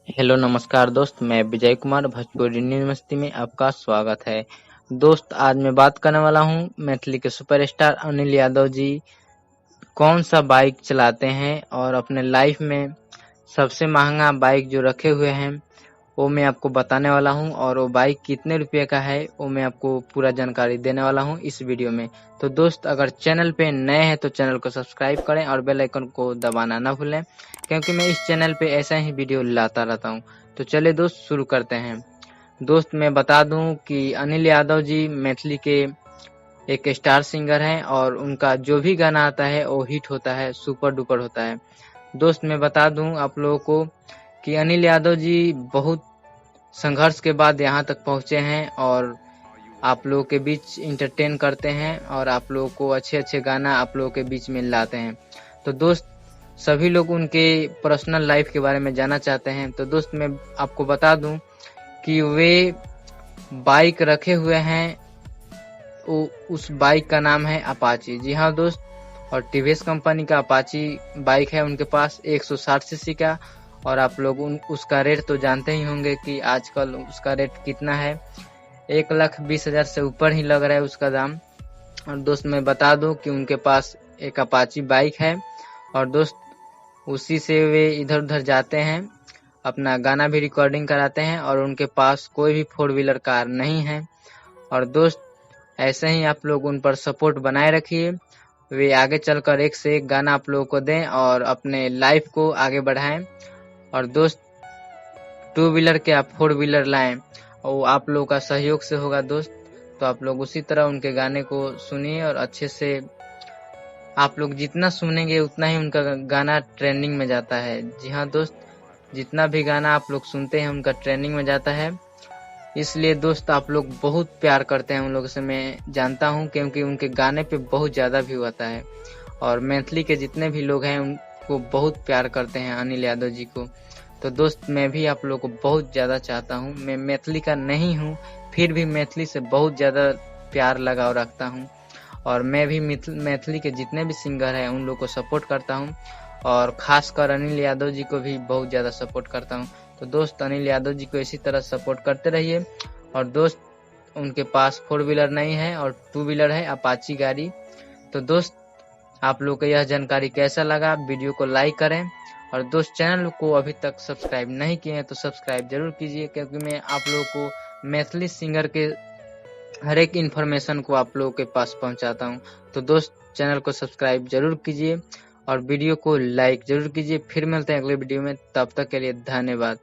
Hello नमस्कार दोस्त, मैं विजय कुमार भोजपुरी यूनिवर्सिटी में आपका स्वागत है। दोस्त, आज मैं बात करने वाला हूँ मैथिली के सुपरस्टार अनिल यादव जी कौन सा बाइक चलाते हैं और अपने लाइफ में सबसे महंगा बाइक जो रखे हुए हैं वो मैं आपको बताने वाला हूं, और वो बाइक कितने रुपए का है वो मैं आपको पूरा जानकारी देने वाला हूं इस वीडियो में। तो दोस्त, अगर चैनल पे नए हैं तो चैनल को सब्सक्राइब करें और बेल आइकन को दबाना ना भूलें, क्योंकि मैं इस चैनल पे ऐसा ही वीडियो लाता रहता हूं। तो चलिए दोस्त, शुरू करते हैं। दोस्त, मैं बता दूं कि अनिल यादव जी मैथिली के एक स्टार सिंगर हैं और उनका जो भी गाना आता है वो हिट होता है, सुपर डुपर होता है। दोस्त, मैं बता दूं आप लोगों को कि अनिल यादव जी बहुत संघर्ष के बाद यहाँ तक पहुँचे हैं और आप लोगों के बीच इंटरटेन करते हैं और आप लोगों को अच्छे अच्छे गाना आप लोगों के बीच में लाते हैं। तो दोस्त, सभी लोग उनके पर्सनल लाइफ के बारे में जानना चाहते हैं। तो दोस्त, मैं आपको बता दूं कि वे बाइक रखे हुए हैं, उस बाइक का नाम है अपाची। जी हाँ दोस्त, और टीवीएस कंपनी का अपाची बाइक है उनके पास 160 सीसी का। और आप लोग उसका रेट तो जानते ही होंगे कि आजकल उसका रेट कितना है, 1,20,000 से ऊपर ही लग रहा है उसका दाम। और दोस्त, मैं बता दूं कि उनके पास एक अपाची बाइक है और दोस्त उसी से वे इधर उधर जाते हैं, अपना गाना भी रिकॉर्डिंग कराते हैं, और उनके पास कोई भी 4 व्हीलर कार नहीं है। और दोस्त, ऐसे ही आप लोग उन पर सपोर्ट बनाए रखिए, वे आगे चलकर एक से एक गाना आप लोगों को दें और अपने लाइफ को आगे बढ़ाएं। और दोस्त, 2 व्हीलर के आप 4 व्हीलर लाएं, और आप लोगों का सहयोग से होगा दोस्त। तो आप लोग उसी तरह उनके गाने को सुनिए और अच्छे से आप लोग जितना सुनेंगे उतना ही उनका गाना ट्रेंडिंग में जाता है। जी हाँ दोस्त, जितना भी गाना आप लोग सुनते हैं उनका ट्रेंडिंग में जाता है। इसलिए दोस्त, आप लोग बहुत प्यार करते हैं उन लोगों से, मैं जानता हूं, क्योंकि उनके गाने पे बहुत ज़्यादा व्यू आता है। और मैथिली के जितने भी लोग हैं उनको बहुत प्यार करते हैं अनिल यादव जी को। तो दोस्त, मैं भी आप लोग को बहुत ज़्यादा चाहता हूं, मैं मैथिली का नहीं हूं, फिर भी मैथिली से बहुत ज़्यादा प्यार लगाव रखता हूं। और मैं भी मैथिली के जितने भी सिंगर हैं उन लोग को सपोर्ट करता हूं, और खासकर अनिल यादव जी को भी बहुत ज़्यादा सपोर्ट करता हूं। तो दोस्त, अनिल यादव जी को इसी तरह सपोर्ट करते रहिए। और दोस्त, उनके पास 4 व्हीलर नहीं है और 2 व्हीलर है, अपाची गाड़ी। तो दोस्त, आप लोग को यह जानकारी कैसा लगा, वीडियो को लाइक करें। और दोस्त, चैनल को अभी तक सब्सक्राइब नहीं किए हैं तो सब्सक्राइब जरूर कीजिए, क्योंकि मैं आप लोगों को मैथिली सिंगर के हर एक इन्फॉर्मेशन को आप लोगों के पास पहुंचाता हूं। तो दोस्त, चैनल को सब्सक्राइब जरूर कीजिए और वीडियो को लाइक जरूर कीजिए। फिर मिलते हैं अगले वीडियो में, तब तक के लिए धन्यवाद।